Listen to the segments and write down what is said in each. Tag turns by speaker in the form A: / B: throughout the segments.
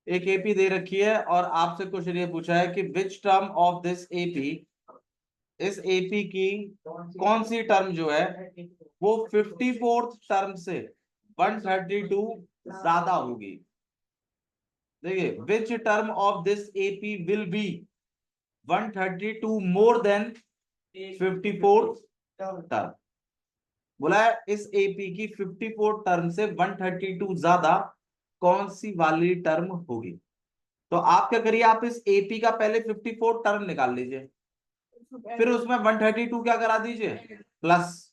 A: एक एपी दे रखी है और आपसे क्वेश्चन ये पूछा है कि which term of this AP, इस एपी की कौन सी टर्म जो है वो 54th टर्म से 132 ज्यादा होगी। देखिए, which term of this AP will be 132 more than 54th term. बोला है इस एपी की 54 टर्म से 132 ज्यादा कौन सी वाली टर्म होगी। तो आप क्या करिए, आप इस एपी का पहले 54 टर्म निकाल लीजिए, फिर उसमें 132 क्या करा दीजिए प्लस,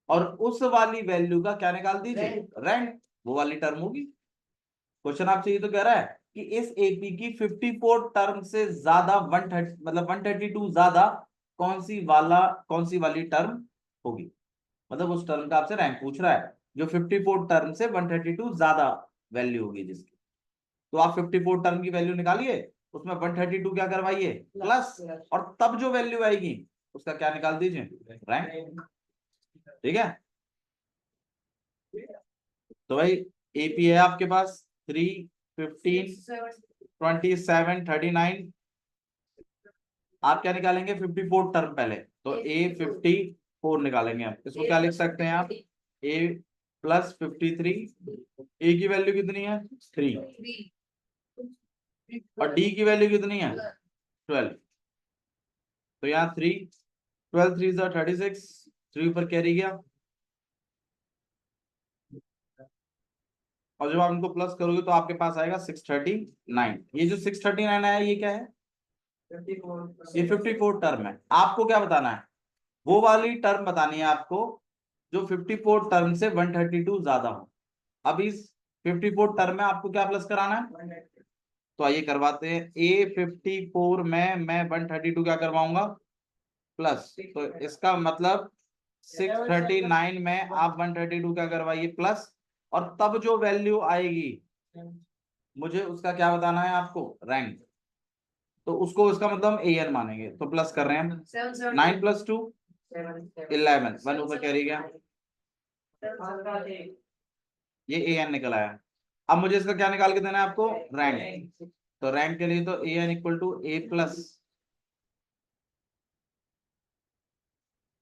A: और उस वाली वैल्यू का क्या निकाल दीजिए रैंक, वो वाली टर्म होगी। क्वेश्चन आपसे ये तो कह रहा है कि इस एपी की 54 टर्म से ज्यादा 130 मतलब 132 ज्यादा कौन सी वाली टर्म होगी, मतलब उस टर्म का आपसे रैंक पूछ रहा है जो 54 टर्म से 132 ज्यादा वैल्यू होगी जिसकी। तो आप 54 टर्म की वैल्यू निकालिए, उसमें 132 क्या करवाइए प्लस, और तब जो वैल्यू आएगी उसका क्या निकाल दीजिए रैंक। ठीक है, तो भाई एपी है आपके पास 3, 15, 27, 39। आप क्या निकालेंगे 54 टर्म पहले, तो A54 निकालेंगे। आप इसको क्या लिख सकते हैं आप A प्लस 53, ए की वैल्यू कितनी है 3 और डी की वैल्यू कितनी है 12। तो यहाँ 3, 12 3 36, 3 ऊपर कैरी गया, और जब आप इनको प्लस करोगे तो आपके पास आएगा 639। ये जो 639 आया ये क्या है, ये 54 टर्म है। आपको क्या बताना है, वो वाली टर्म बतानी है आपको जो 54 टर्म से 132 ज्यादा हो। अब इस 54 टर्म में आपको क्या प्लस कराना है, तो आइए करवाते हैं। A54 में मैं 132 क्या करवाऊंगा प्लस, तो इसका मतलब 639 में आप 132 क्या करवाइए प्लस, और तब जो वैल्यू आएगी मुझे उसका क्या बताना है आपको रैंक, तो उसको उसका मतलब ए एन मानेंगे। तो प्लस कर रहे हैं हम, 9 + 2 11, 1 ऊपर कैरी गया, ये ए एन निकल आया। अब मुझे इसका क्या निकाल के देना है आपको रैंक, तो रैंक के लिए तो A N equal to A plus,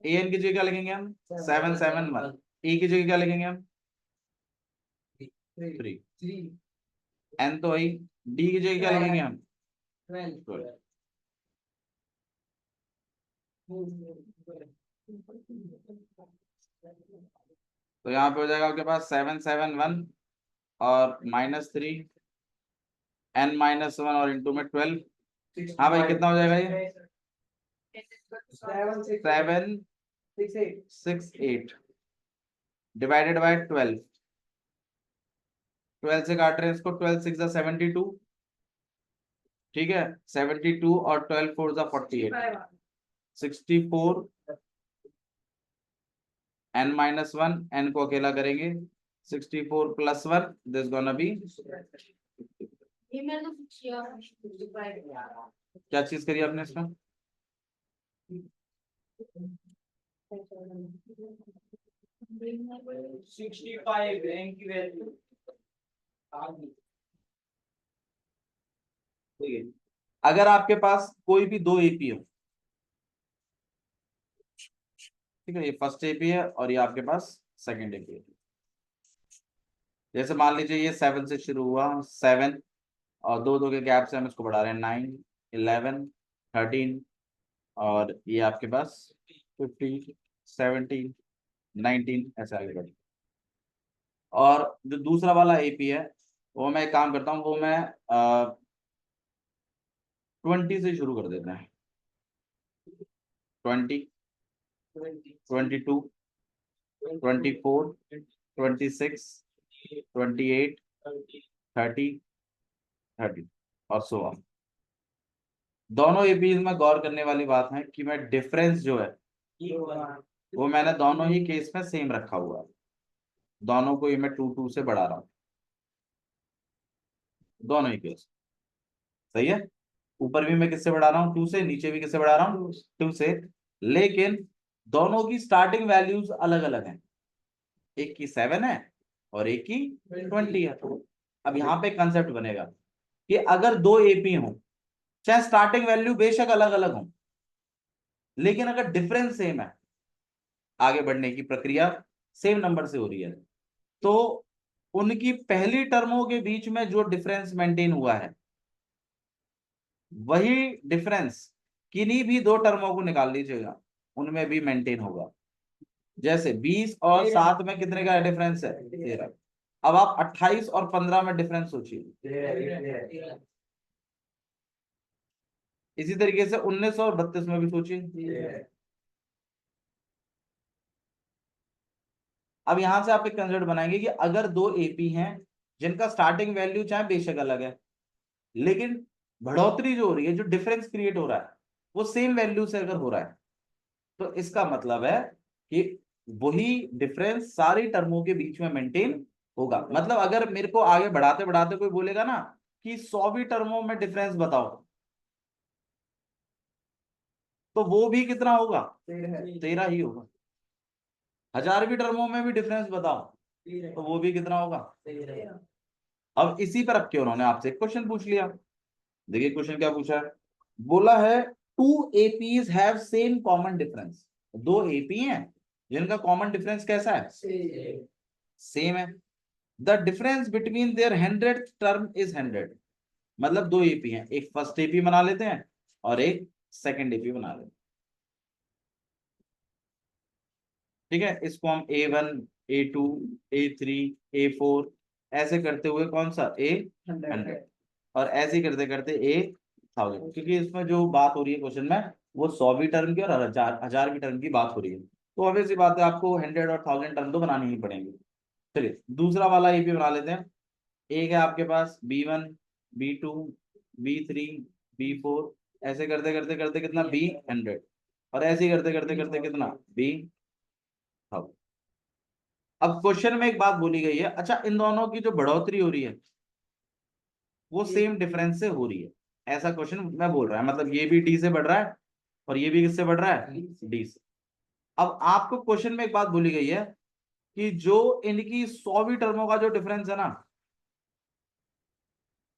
A: A N की जगह क्या लिखेंगे हम 771, ई की जगह क्या लिखेंगे हम 3, एन तो वही, डी की जगह क्या लिखेंगे हम 12। तो यहाँ पे हो जाएगा आपके पास 771 और -3 n-1 और इंटू में 12। हाँ भाई कितना हो जाएगा ये 768 डिवाइडेड बाय 12, 12 से काट रहे हैं इसको, 12 6 72, ठीक है 72 और 12 4 48, 64 n-1, n को अकेला करेंगे 64 + 1 दिस गोना बी, क्या चीज करी आपने इसमें 65 रैंक की वैल्यू। ठीक है, अगर आपके पास कोई भी दो एपी हो, ठीक है, ये फर्स्ट एपी है और ये आपके पास सेकंड एपी है। जैसे मान लीजिए ये 7 से शुरू हुआ, 7 और दो दो के गैप से हम इसको बढ़ा रहे हैं 9, 11, 13 और ये आपके पास 15, 17, 19 ऐसे आगे बढ़े। और जो दूसरा वाला एपी है वो मैं एक काम करता हूँ, वो मैं 20 से शुरू कर देता है, 20, 22, 24, 26, 28, 30, 30 और सो ऑन। दोनों एपीज में गौर करने वाली बात है कि मैं डिफरेंस जो है वो मैंने दोनों ही केस में सेम रखा हुआ है, दोनों को ही मैं 2 से बढ़ा रहा हूँ, दोनों ही केस सही है। ऊपर भी मैं किससे बढ़ा रहा हूँ 2 से, नीचे भी किससे बढ़ा रहा हूँ 2 से, लेकिन दोनों की स्टार्टिंग वैल्यूज अलग अलग हैं। एक की 7 है और एक की 20 है। अब यहाँ पे कंसेप्ट बनेगा कि अगर दो एपी हो, चाहे स्टार्टिंग वैल्यू बेशक अलग अलग हो, लेकिन अगर डिफरेंस सेम है, आगे बढ़ने की प्रक्रिया सेम नंबर से हो रही है, तो उनकी पहली टर्मों के बीच में जो डिफरेंस मेंटेन हुआ है, वही डिफरेंस किन्हीं भी दो टर्मों को निकाल लीजिएगा, उनमें भी मेंटेन होगा। जैसे 20 और 7 में कितने का डिफरेंस है? 13। अब आप 28 और 15 में डिफरेंस सोचिए। इसी तरीके से 19 और 32 में भी सोचिए। अब यहां से आप एक कंसेप्ट बनाएंगे कि अगर दो एपी हैं जिनका स्टार्टिंग वैल्यू चाहे बेशक अलग है, लेकिन बढ़ोतरी जो हो रही है, जो डिफरेंस क्रिएट हो रहा है, वो सेम वैल्यू से अगर हो रहा है, तो इसका मतलब है कि वही डिफरेंस सारी टर्मों के बीच में मेंटेन होगा। मतलब अगर मेरे को आगे बढ़ाते बढ़ाते कोई बोलेगा ना कि 100वीं टर्मों में डिफरेंस बताओ, तो वो भी कितना होगा? 13 ही होगा। 1000वीं टर्मों में भी डिफरेंस बताओ, तो वो भी कितना होगा? अब इसी पर रख के उन्होंने आपसे एक क्वेश्चन पूछ लिया। देखिए क्वेश्चन क्या पूछा है, बोला है two APs have same common difference. दो एपी हैं जिनका कॉमन डिफरेंस कैसा है? सेम है। The difference between their 100th term is 100। मतलब दो एपी हैं, एक फर्स्ट एपी बना लेते हैं और एक सेकंड एपी बना लेते हैं। ठीक है, इसको हम A1, A2, A3, A4 ऐसे करते हुए कौन सा A100, और ऐसे ही करते करते A1000, क्योंकि इसमें जो बात हो रही है क्वेश्चन में वो 100वीं टर्म की और 1000वीं टर्म की बात हो रही है, तो ऑब्वियसली बात है आपको 100 और 1000 टर्म तो बनानी ही पड़ेंगे। चलिए दूसरा वाला एपी बना लेते हैं। एक है आपके पास B1, B2, B3, B4, ऐसे करते करते करते कितना B100, और ऐसे ही करते करते करते कितना B1000। अब क्वेश्चन में एक बात बोली गई है, अच्छा इन दोनों की जो बढ़ोतरी हो रही है वो सेम डिफरेंस से हो रही है, ऐसा क्वेश्चन मैं बोल रहा है। मतलब ये भी डी से बढ़ रहा है और ये भी किससे बढ़ रहा है? डी से। अब आपको क्वेश्चन में एक बात बोली गई है कि जो इनकी 100वीं टर्मों का जो डिफरेंस है ना,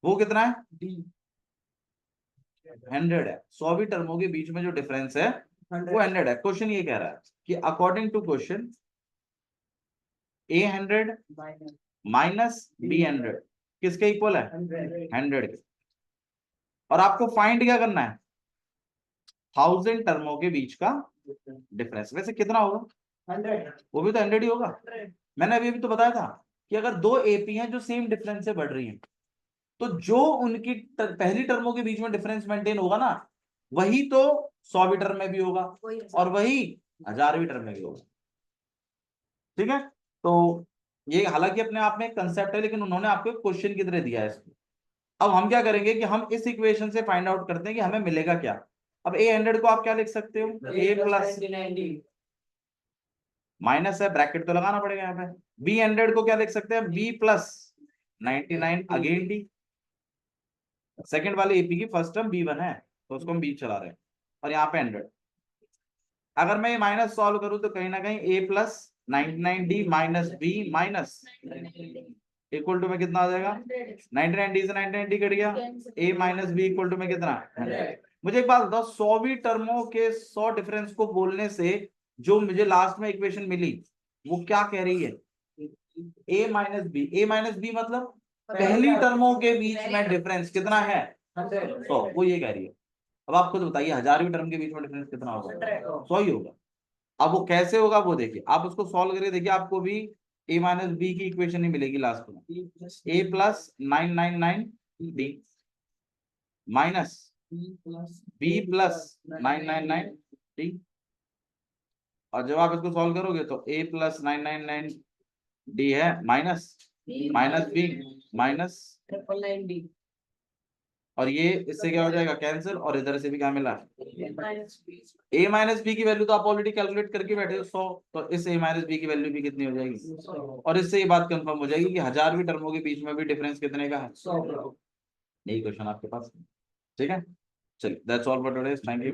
A: वो कितना है? 100 है। 100वीं टर्मों के बीच में जो डिफरेंस है वो 100 है। क्वेश्चन ये कह रहा है कि according to question A100 minus B100 किसके इक्वल है? 100 के। और आपको फाइंड क्या करना है? 1000 टर्मों के बीच का डिफरेंस। वैसे कितना होगा? 100। वो भी तो 100 ही होगा। मैंने अभी तो बताया था कि अगर दो एपी हैं जो सेम डिफरेंस से बढ़ रही हैं, तो जो उनकी पहली टर्मों के बीच में डिफरेंस मेंटेन होगा ना, वही तो 100वीं टर्म में भी होगा और वही 1000वीं टर्म में भी होगा। ठीक है, तो ये हालांकि अपने आप में कंसेप्ट है, लेकिन उन्होंने आपको क्वेश्चन की तरह दिया है इसको। अब हम क्या करेंगे कि हम इस इक्वेशन से फाइंड आउट करते हैं कि हमें मिलेगा क्या। अब A100 को आप क्या लिख सकते हो? A प्लस माइनस है, ब्रैकेट तो लगाना पड़ेगा यहाँ पे। B100 को क्या लिख सकते हैं? B plus 99 again D। Second वाले एपी की फर्स्ट टर्म B1 है, तो उसको हम B चला रहे हैं, और यहाँ पे 100। अगर मैं ये माइनस सॉल्व करूं तो कहीं ना कहीं A plus 99D minus B minus equal to में कितना आ जाएगा? 99D से 99D कट गया, A minus B equal to में कितना? 100। मुझे एक बात बताओ, 100वीं टर्मों के 100 डिफरेंस को बोलने से जो मुझे लास्ट में इक्वेशन मिली वो क्या कह रही है? A minus B. A minus B मतलब पहली टर्मों के बीच में डिफरेंस कितना है? 100। वो ये कह रही है। अब आप खुद बताइए 1000वीं टर्म के बीच में डिफरेंस कितना होगा? 100 ही होगा। अब वो कैसे होगा वो देखिए, आप उसको सॉल्व करके देखिए, आपको भी A माइनस बी की इक्वेशन ही मिलेगी लास्ट में। A plus 999D minus B plus 999D, और जब आप इसको सॉल्व करोगे तो A प्लस 999D है minus minus B minus 999D, और ये इससे क्या हो जाएगा? कैंसिल, और इधर से भी क्या मिला? A माइनस बी की वैल्यू तो आप ऑलरेडी कैलकुलेट करके बैठे हो 100, तो इस A माइनस बी की वैल्यू भी कितनी हो जाएगी? और इससे ये बात कंफर्म हो जाएगी कि 1000वीं टर्मों के बीच में भी डिफरेंस कितने का है? 100। यही क्वेश्चन आपके पास। ठीक है, चलिए that's all for today, thank you.